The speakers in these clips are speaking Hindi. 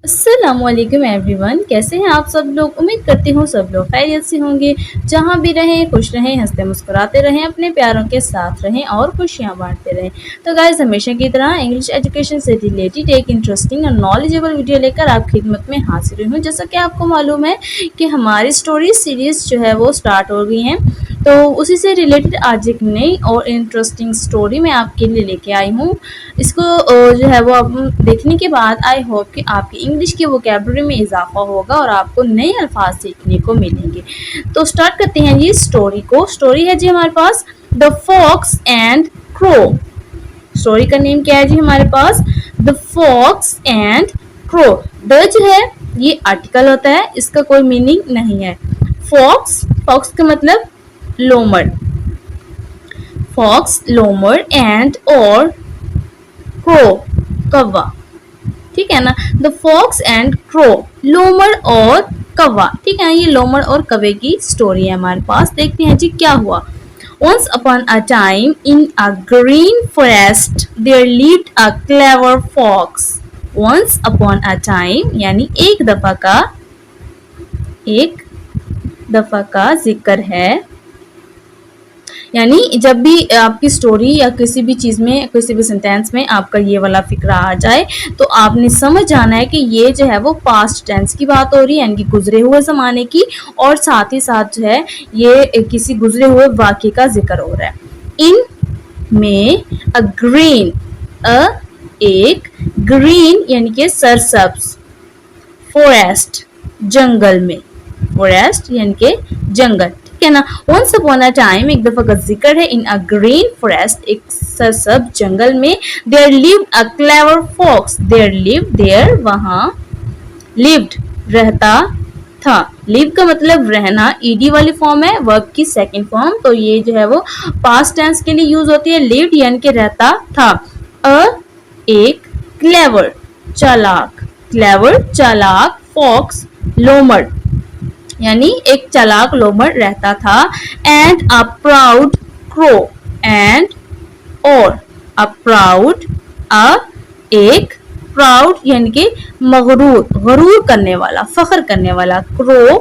अस्सलामुअलैकुम एवरीवन, कैसे हैं आप सब लोग। उम्मीद करती हूँ सब लोग खैरियत से होंगे। जहाँ भी रहें खुश रहें, हंसते मुस्कुराते रहें, अपने प्यारों के साथ रहें और खुशियाँ बांटते रहें। तो गाइस, हमेशा की तरह इंग्लिश एजुकेशन से रिलेटेड एक इंटरेस्टिंग और नॉलेजेबल वीडियो लेकर आपकी खिदमत में हाजिर हुई हूँ। जैसा कि आपको मालूम है कि हमारी स्टोरी सीरीज जो है वो स्टार्ट हो गई है, तो उसी से रिलेटेड आज एक नई और इंटरेस्टिंग स्टोरी मैं आपके लिए लेके आई हूँ। इसको जो है वो अब देखने के बाद आई होप कि आपकी इंग्लिश की वोकैबुलरी में इजाफा होगा और आपको नए अल्फाज सीखने को मिलेंगे। तो स्टार्ट करते हैं जी स्टोरी को। स्टोरी है जी हमारे पास the fox and crow. Story का नेम क्या है जी हमारे पास, the fox and crow. The जो है ये आर्टिकल होता है, इसका कोई मीनिंग नहीं है। फॉक्स, फॉक्स का मतलब लोमड़, फॉक्स लोमड़, एंड और क्रो कौवा, ठीक है ना। द फॉक्स एंड क्रो, लोमड़ और कौवा, ठीक है। ये लोमड़ और कौवे की स्टोरी है हमारे पास। देखते हैं जी क्या हुआ। Once upon a time in a green forest there lived a clever fox. Once upon a time यानी एक दफा का जिक्र है, यानी जब भी आपकी स्टोरी या किसी भी चीज़ में, किसी भी सेंटेंस में आपका ये वाला फिक्रा आ जाए तो आपने समझ जाना है कि ये जो है वो पास्ट टेंस की बात हो रही है, यानी कि गुजरे हुए ज़माने की, और साथ ही साथ जो है ये किसी गुजरे हुए वाक़े का जिक्र हो रहा है। इन में अ ग्रीन, एक ग्रीन यानी कि सरसब्ज, फॉरेस्ट जंगल में, फॉरेस्ट यानी कि जंगल, ठीक है ना। वंस अपॉन अ टाइम, एक दफा का जिक्र है, इन अ ग्रीन फॉरेस्ट, एक सरसब्ज जंगल में, there lived a clever fox. There live, there वहां, लिव्ड रहता था। लिव का मतलब रहना, ईडी वाली फॉर्म है, वर्ब की सेकंड फॉर्म, तो ये जो है वो पास्ट टेंस के लिए यूज होती है। लिव्ड यानी कि रहता था। एक क्लेवर चालाक, क्लेवर चालाक, फॉक्स लोमड़ यानी एक चालाक लोमड़ रहता था। And a proud crow, and और अ प्राउड, एक प्राउड यानी कि मगरूर, गरूर करने वाला, फख्र करने वाला, क्रो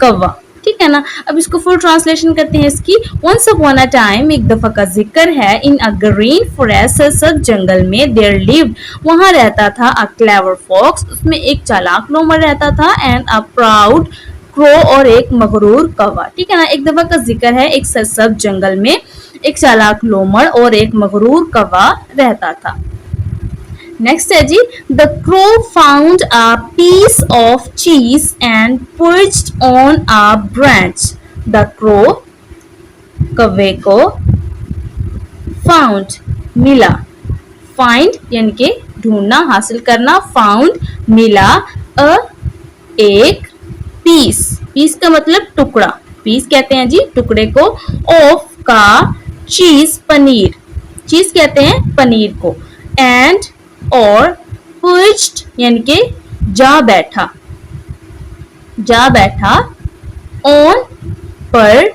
कौवा, ठीक है ना। अब इसको फुल ट्रांसलेशन करते हैं इसकी। वंस अपॉन अ टाइम, एक दफा का जिक्र है, इन अ ग्रीन फॉरेस्ट, सरसब्ज जंगल में, देयर लिव्ड वहां रहता था, अ क्लेवर फॉक्स उसमें एक चालाक लोमड़ रहता था, एंड अ प्राउड क्रो और एक मगरूर कौवा, ठीक है ना। एक दफा का जिक्र है, एक सरसब्ज जंगल में एक चालाक लोमड़ और एक मगरूर कौवा रहता था। नेक्स्ट है जी, the crow found a piece of cheese and perched on a branch. The crow कौवे को, फाउंड मिला, फाइंड यानी कि ढूंढना, हासिल करना, फाउंड मिला, एक पीस, पीस का मतलब टुकड़ा, पीस कहते हैं जी टुकड़े को, ऑफ का चीज पनीर, चीज कहते हैं पनीर को, एंड और पर्च्ड यानी कि जा बैठा, जा बैठा, ऑन पर,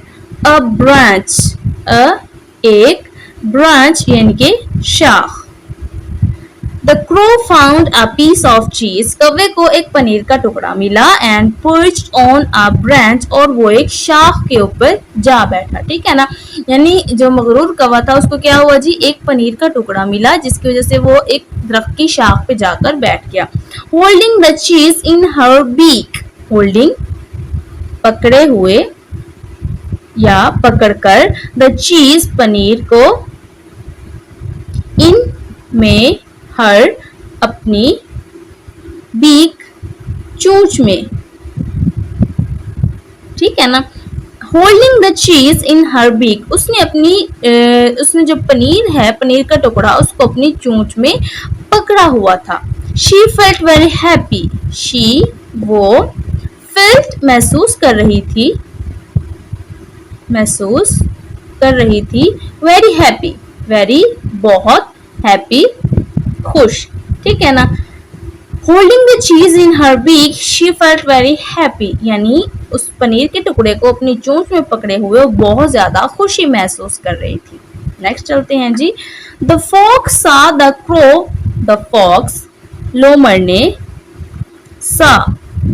अ ब्रांच, एक ब्रांच यानी कि शाख। The crow found a piece of cheese, कौवे को एक पनीर का टुकड़ा मिला, and perched on a branch और वो एक शाख के ऊपर जा बैठा, ठीक है ना। यानी जो मगरूर कौवा था उसको क्या हुआ जी, एक पनीर का टुकड़ा मिला जिसकी वजह से वो एक दरख्त की शाख पे जाकर बैठ गया। Holding the cheese in her beak, holding पकड़े हुए या पकड़कर, द चीज पनीर को, इन में हर अपनी, बीक चोंच में, ठीक है ना। Holding the cheese in her beak, उसने अपनी उसने जो पनीर है, पनीर का टुकड़ा उसको अपनी चोंच में पकड़ा हुआ था। She felt very happy, she वो, फेल्ट महसूस कर रही थी, महसूस कर रही थी, वेरी हैप्पी, वेरी बहुत, हैप्पी खुश, ठीक है ना। Holding the cheese in her beak she felt very happy, यानी उस पनीर के टुकड़े को अपनी चोंच में पकड़े हुए वो बहुत ज्यादा खुशी महसूस कर रही थी। नेक्स्ट चलते हैं जी। द फॉक्स सा द क्रो, द फॉक्स लोमड़ ने, सा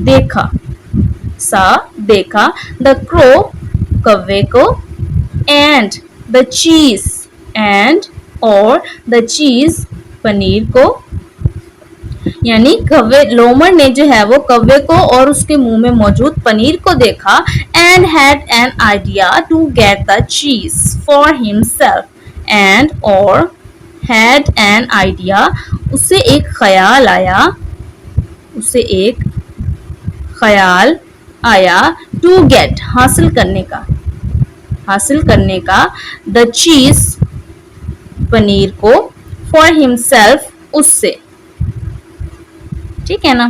देखा, सा देखा, द क्रो कौवे को, एंड द चीज, एंड और द चीज पनीर को, यानी कौवे लोमड़ ने जो है वो कौवे को और उसके मुंह में मौजूद पनीर को देखा, and had an idea to get the cheese for himself, and और हैड एन आइडिया उसे एक ख्याल आया, उसे एक ख्याल आया, टू गेट हासिल करने का, हासिल करने का, द चीज पनीर को, फॉर हिमसेल्फ उससे, ठीक है ना।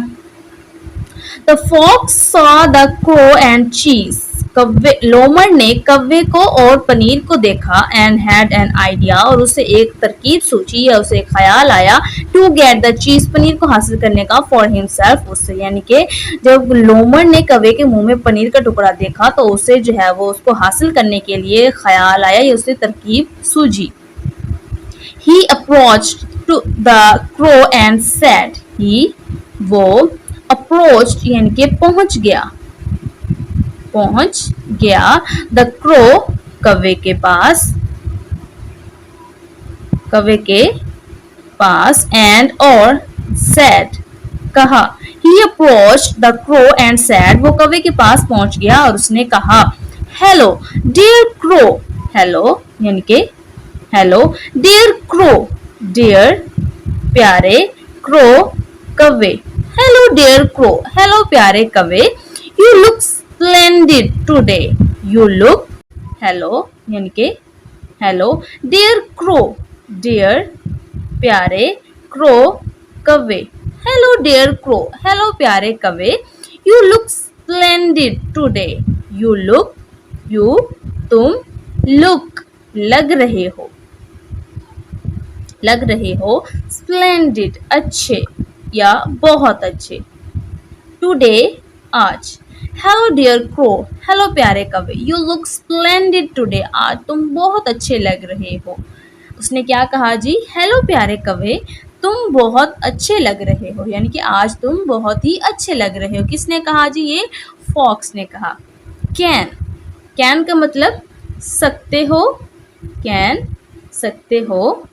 The fox saw the crow and cheese, कव्वे लोमड़ ने कव्वे को और पनीर को देखा, एंड हैड एन आइडिया और उसे एक तरकीब सूझी या उसे एक ख्याल आया, to get the cheese paneer को हासिल करने का, फॉर हिमसेल्फ उससे, यानी कि जब लोमड़ ने कव्वे के मुंह में पनीर का टुकड़ा देखा तो उसे जो है वो उसको हासिल करने के लिए ख्याल आया या उसे तरकीब सूझी। He approached to the crow and said, he वो approached यानी कि पहुंच गया, पहुंच गया, the crow कौवे के पास, कौवे के पास, and और said कहा, he approached the crow and said वो कौवे के पास पहुंच गया और उसने कहा, hello dear crow, hello यानी कि हेलो, डियर क्रो, डियर प्यारे, क्रो कौवे, हेलो डियर क्रो, हेलो प्यारे कौवे, you look splendid today, you look, hello यानी कि हेलो, डियर क्रो, डियर प्यारे, क्रो कौवे, हेलो डियर क्रो, हेलो प्यारे कौवे, you look splendid today, you look, you तुम, लुक लग रहे हो, लग रहे हो, स्प्लेंडिड अच्छे या बहुत अच्छे, टुडे आज, हेलो डियर क्रो, हेलो प्यारे कौवे, यू लुक स्प्लेंडिड टुडे, आज तुम बहुत अच्छे लग रहे हो। उसने क्या कहा जी, हेलो प्यारे कौवे तुम बहुत अच्छे लग रहे हो, यानी कि आज तुम बहुत ही अच्छे लग रहे हो। किसने कहा जी, ये फॉक्स ने कहा। कैन, कैन का मतलब सकते हो, कैन सकते हो,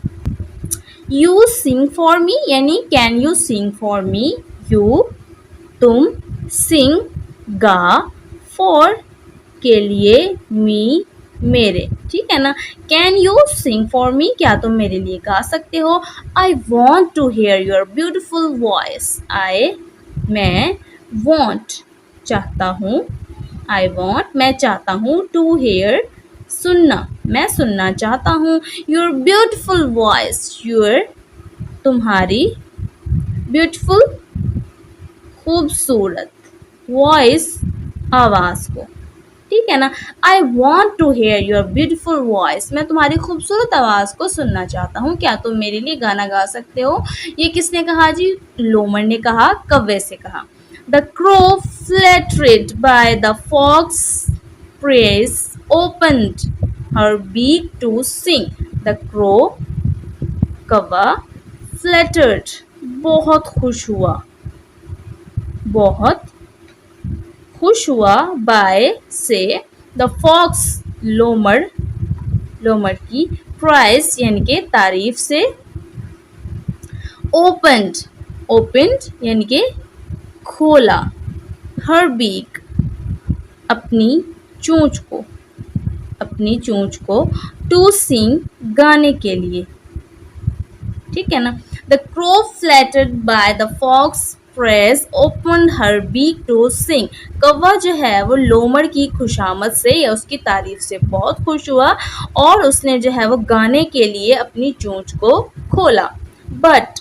यू सिंग फॉर मी यानी can you sing for me, you तुम, सिंग गा, फॉर के लिए, मी मेरे, ठीक है ना। Can you sing for me, क्या तुम मेरे लिए गा सकते हो। I want to hear your beautiful voice, I मैं, वॉन्ट चाहता हूँ, आई वॉन्ट मैं चाहता हूँ, टू हेयर सुनना, मैं सुनना चाहता हूँ, योर ब्यूटिफुल वॉइस, योर तुम्हारी, ब्यूटिफुल खूबसूरत, वॉइस आवाज़ को, ठीक है ना। I want to hear your beautiful voice, मैं तुम्हारी खूबसूरत आवाज़ को सुनना चाहता हूँ, क्या तुम मेरे लिए गाना गा सकते हो। ये किसने कहा जी, लोमड़ ने कहा, कौवे से कहा। The crow flattered by the fox praise opened her beak to sing. The crow कौवा fluttered बहुत खुश हुआ, बहुत खुश हुआ, by से the fox लोमड़, लोमड़ की praise यानी कि तारीफ से, opened, opened यानी कि खोला, her beak अपनी चोंच को, अपनी चोंच को, टू सिंग गाने के लिए, ठीक है ना। The crow flattered by the fox press open her beak to sing, कौवा जो है वो लोमड़ की खुशामद से या उसकी तारीफ से बहुत खुश हुआ और उसने जो है वो गाने के लिए अपनी चोंच को खोला। But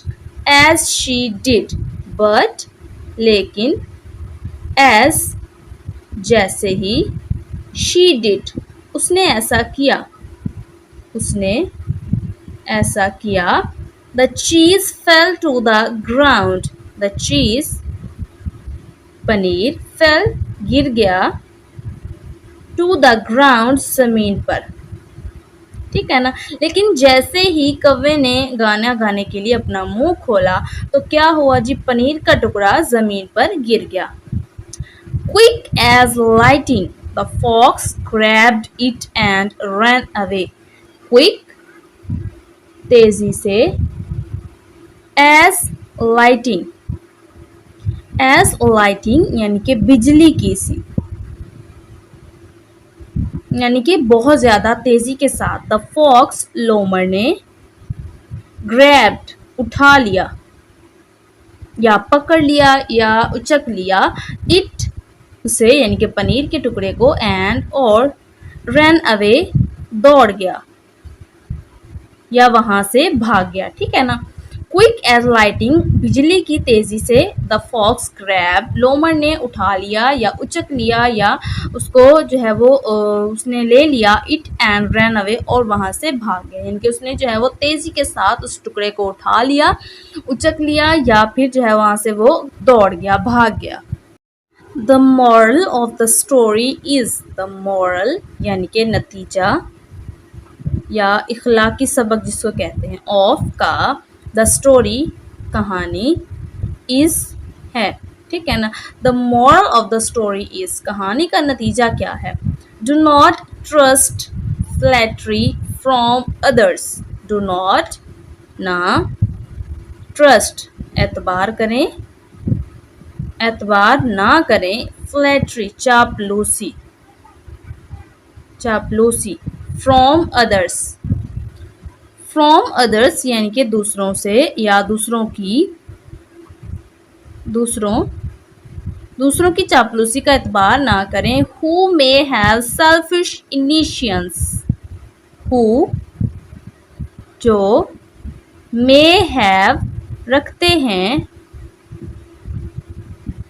as she did, but लेकिन, एज जैसे ही, शी डिड उसने ऐसा किया, उसने ऐसा किया, the cheese fell to the ground, the cheese पनीर, फेल गिर गया, टू द ग्राउंड जमीन पर, ठीक है ना। लेकिन जैसे ही कौवे ने गाना गाने के लिए अपना मुंह खोला तो क्या हुआ जी, पनीर का टुकड़ा जमीन पर गिर गया। Quick as lightning, the fox grabbed it and ran away. Quick, तेजी से, as lightning, as lightning यानी कि बिजली की सी, यानी कि बहुत ज्यादा तेजी के साथ। द फॉक्स, लोमड़ ने, ग्रैब्ड, उठा लिया या पकड़ लिया या उचक लिया, इट, उसे यानी कि पनीर के टुकड़े को, एंड और, रन अवे, दौड़ गया या वहां से भाग गया। ठीक है ना। क्विक एज लाइटिंग, बिजली की तेजी से। द फॉक्स ग्रैब, लोमड़ ने उठा लिया या उचक लिया या उसको जो है वो उसने ले लिया, इट एंड रन अवे, और वहां से भाग गया। यानी कि उसने जो है वो तेजी के साथ उस टुकड़े को उठा लिया, उचक लिया या फिर जो है वहां से वो दौड़ गया, भाग गया। The moral of the story is, the moral यानी कि नतीजा या इखलाकी सबक जिसको कहते हैं, ऑफ का, द स्टोरी कहानी, इज है। ठीक है ना। The moral of the story is, कहानी का नतीजा क्या है। Do not trust flattery from others, do not, ना, ट्रस्ट, एतबार करें, एतबार ना करें, फ्लैटरी, चापलूसी, चापलूसी, फ्रॉम अदर्स, फ्रॉम अदर्स यानी कि दूसरों से या दूसरों की, दूसरों की चापलूसी का एतबार ना करें। Who may have selfish intentions, who, जो, मे हैव, रखते हैं,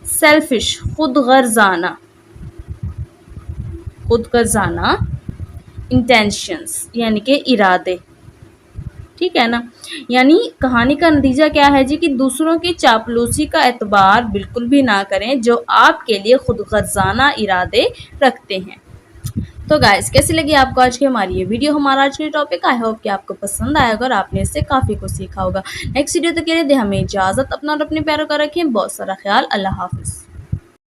सेल्फिश, खुद गर्जाना, खुद गर्जाना, इंटेंशंस यानी कि इरादे। ठीक है ना। यानी कहानी का नतीजा क्या है जी, कि दूसरों की चापलूसी का एतबार बिल्कुल भी ना करें जो आपके लिए खुद गर्जाना इरादे रखते हैं। तो गाइस, कैसी लगी आपको आज की हमारी ये वीडियो, हमारा आज का टॉपिक। आई होप कि आपको पसंद आएगा और आपने इससे काफ़ी कुछ सीखा होगा। नेक्स्ट वीडियो तक के लिए दे हमें इजाज़त, अपना और अपने प्यारों का रखें बहुत सारा ख्याल। अल्लाह हाफिज़।